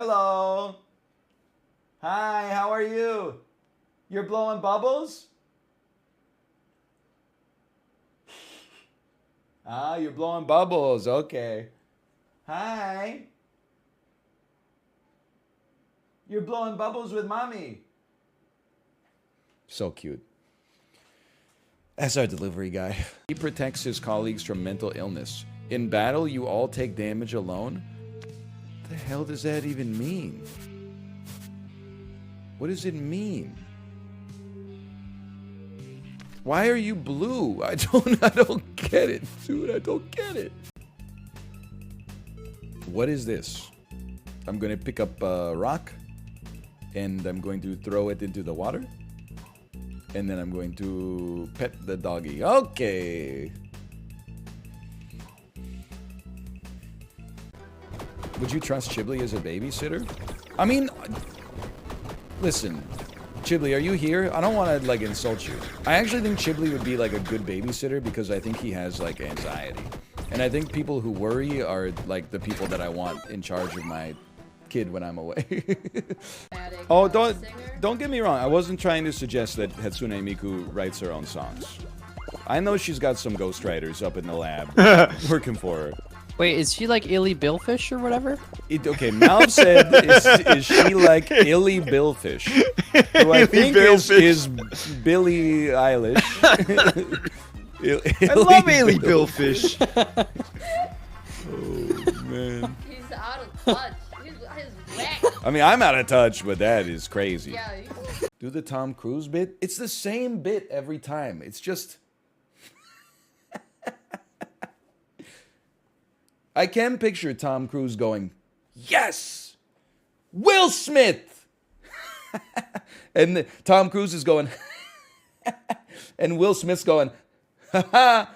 Hello. Hi, how are you? You're blowing bubbles? Ah, you're blowing bubbles. Okay. Hi. You're blowing bubbles with mommy. So cute. That's our delivery guy. He protects his colleagues from mental illness. In battle, you all take damage alone? What the hell does that even mean? What does it mean? Why are you blue? I don't get it, dude. I don't get it. What is this? I'm going to pick up a rock and I'm going to throw it into the water. And then I'm going to pet the doggy. Okay. Would you trust Chibli as a babysitter? I mean, listen, Chibli, are you here? I don't want to, like, insult you. I actually think Chibli would be, like, a good babysitter because I think he has, like, anxiety. And I think people who worry are, like, the people that I want in charge of my kid when I'm away. Oh, don't get me wrong. I wasn't trying to suggest that Hatsune Miku writes her own songs. I know she's got some ghostwriters up in the lab working for her. Wait, is she like Illie Billfish or whatever? Okay, Malv said, is she like Illie Billfish? Who I think is Billie Eilish. I love Illie Billfish. Oh, man. He's out of touch. He's whack. I mean, I'm out of touch, but that is crazy. Yeah. Do the Tom Cruise bit? It's the same bit every time. It's just... I can picture Tom Cruise going, yes! Will Smith! And Tom Cruise is going, and Will Smith's going, ha-ha!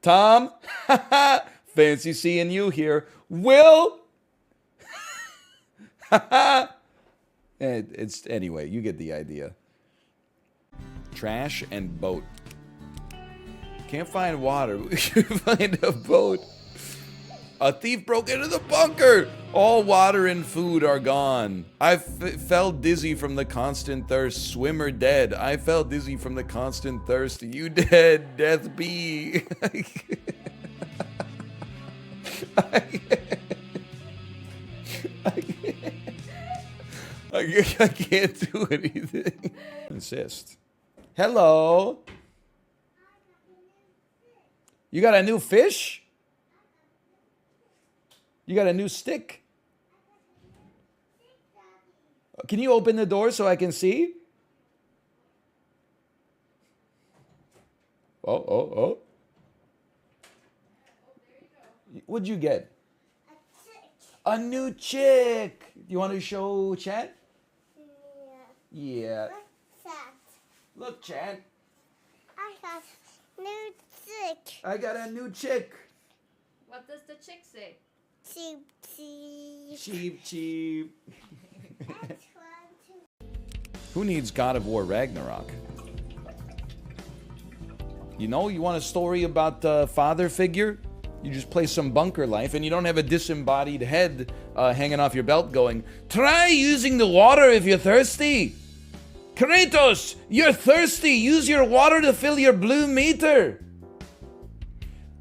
Tom, ha-ha! Fancy seeing you here. Will! Ha-ha! It's, anyway, you get the idea. Trash and boat. Can't find water. We can find a boat. A thief broke into the bunker! All water and food are gone. I fell dizzy from the constant thirst. Swimmer dead. I fell dizzy from the constant thirst. You dead. Death be. I can't do anything. Insist. Hello? You got a new fish? You got a new stick? Can you open the door so I can see? Oh. What'd you get? A new chick. You want to show chat? Yeah. What's that? Look, chat. I got new chick. I got a new chick. What does the chick say? Cheep, cheep. Cheap, cheap. That's one, two. Who needs God of War Ragnarok? You know, you want a story about the father figure? You just play some bunker life and you don't have a disembodied head hanging off your belt going, try using the water if you're thirsty. Kratos, you're thirsty. Use your water to fill your blue meter.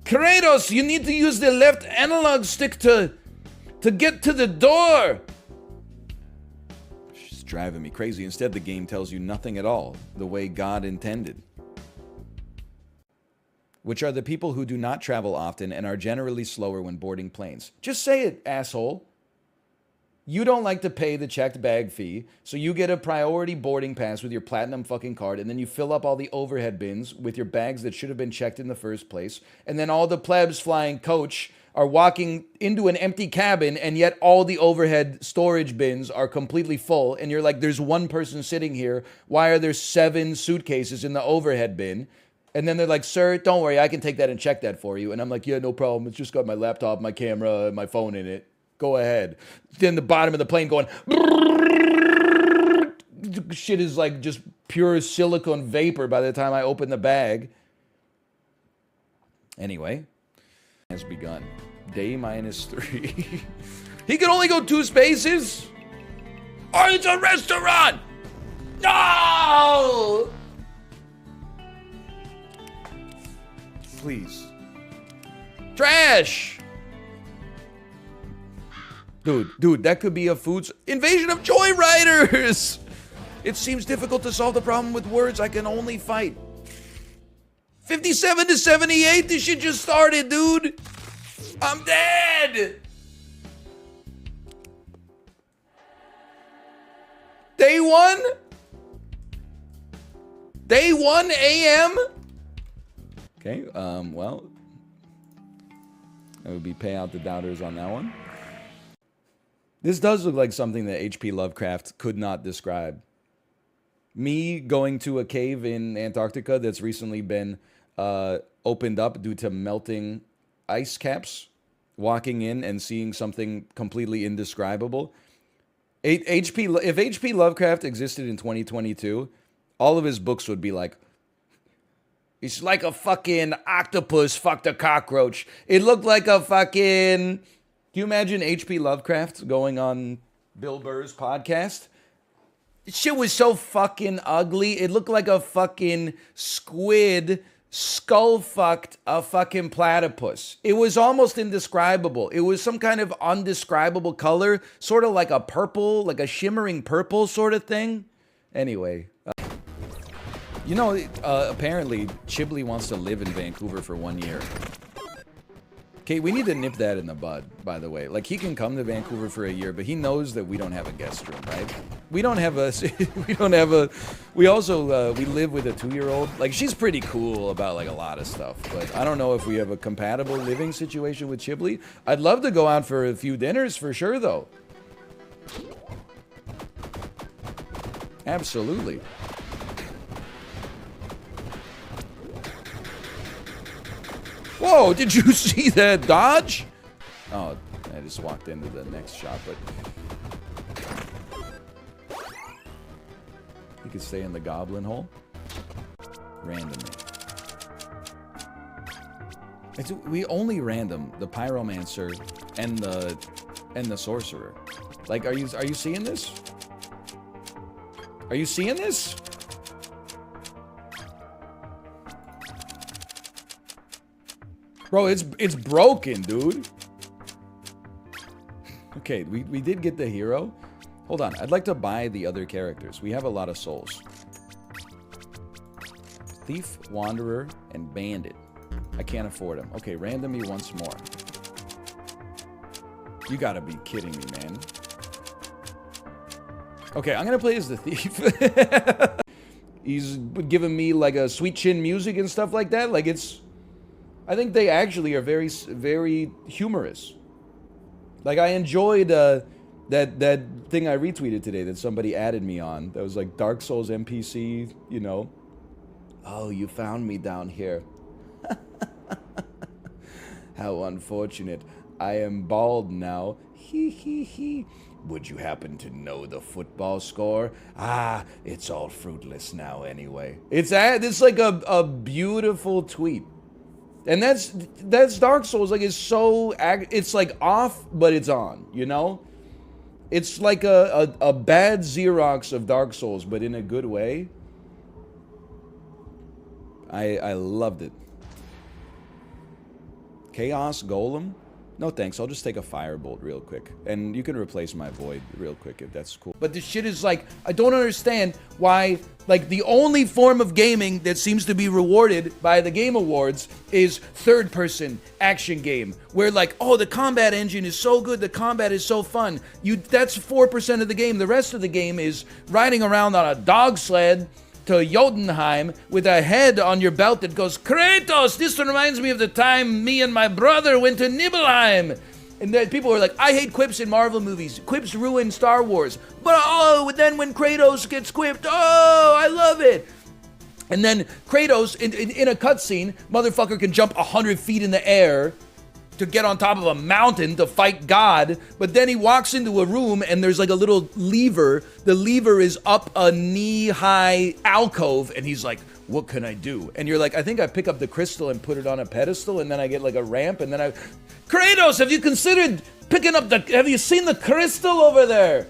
Kratos, you need to use the left analog stick to get to the door. She's driving me crazy. Instead, the game tells you nothing at all, the way God intended. Which are the people who do not travel often and are generally slower when boarding planes. Just say it, asshole. You don't like to pay the checked bag fee, so you get a priority boarding pass with your platinum fucking card, and then you fill up all the overhead bins with your bags that should have been checked in the first place, and then all the plebs flying coach are walking into an empty cabin, and yet all the overhead storage bins are completely full, and you're like, there's one person sitting here, why are there 7 suitcases in the overhead bin? And then they're like, sir, don't worry, I can take that and check that for you. And I'm like, yeah, no problem, it's just got my laptop, my camera, and my phone in it. Go ahead. Then the bottom of the plane going, shit is like just pure silicone vapor by the time I open the bag. Anyway, has begun. Day -3. He can only go 2 spaces? Oh, it's a restaurant! No! Please. Trash! Dude, that could be a food's invasion of joyriders! It seems difficult to solve the problem with words. I can only fight. 57 to 78? This shit just started, dude! I'm dead! Day 1? Day 1 a.m.? Okay, well, that would be pay out the doubters on that one. This does look like something that H.P. Lovecraft could not describe. Me going to a cave in Antarctica that's recently been opened up due to melting ice caps, walking in and seeing something completely indescribable. If H.P. Lovecraft existed in 2022, all of his books would be like, it's like a fucking octopus fucked a cockroach. It looked like a fucking... Can you imagine H.P. Lovecraft going on Bill Burr's podcast? This shit was so fucking ugly. It looked like a fucking squid skull-fucked a fucking platypus. It was almost indescribable. It was some kind of undescribable color, sort of like a purple, like a shimmering purple sort of thing. Anyway. You know, apparently, Chibli wants to live in Vancouver for 1 year. Okay, we need to nip that in the bud, by the way. Like, he can come to Vancouver for a year, but he knows that we don't have a guest room, right? We don't have a... we also, we live with a 2-year-old. Like, she's pretty cool about, like, a lot of stuff, but I don't know if we have a compatible living situation with Chibli. I'd love to go out for a few dinners for sure, though. Absolutely. Whoa, did you see that dodge? Oh, I just walked into the next shot, but... You could stay in the goblin hole. Randomly. We only random the pyromancer and the sorcerer. Like, are you seeing this? Are you seeing this? Bro, it's broken, dude. Okay, we did get the hero. Hold on, I'd like to buy the other characters. We have a lot of souls. Thief, Wanderer, and Bandit. I can't afford them. Okay, random me once more. You gotta be kidding me, man. Okay, I'm gonna play as the Thief. He's giving me like a sweet chin music and stuff like that. Like it's... I think they actually are very, very humorous. Like, I enjoyed that thing I retweeted today that somebody added me on. That was like Dark Souls NPC, you know. Oh, you found me down here. How unfortunate. I am bald now. Hee hee hee. Would you happen to know the football score? Ah, it's all fruitless now anyway. It's like a beautiful tweet. And that's Dark Souls. Like, it's like off, but it's on, you know? It's like a bad Xerox of Dark Souls, but in a good way. I loved it. Chaos Golem? No thanks, I'll just take a Firebolt real quick. And you can replace my Void real quick if that's cool. But this shit is like, I don't understand why, like, the only form of gaming that seems to be rewarded by the Game Awards is third-person action game. Where like, oh, the combat engine is so good, the combat is so fun. That's 4% of the game. The rest of the game is riding around on a dog sled to Jotunheim with a head on your belt that goes, Kratos, this reminds me of the time me and my brother went to Nibelheim. And then people are like, I hate quips in Marvel movies. Quips ruin Star Wars. But oh, then when Kratos gets quipped, oh, I love it. And then Kratos, in a cutscene, motherfucker can jump 100 feet in the air to get on top of a mountain to fight God, but then he walks into a room and there's like a little lever. The lever is up a knee-high alcove, and he's like, what can I do? And you're like, I think I pick up the crystal and put it on a pedestal, and then I get like a ramp, and then Kratos, have you considered picking up the... Have you seen the crystal over there?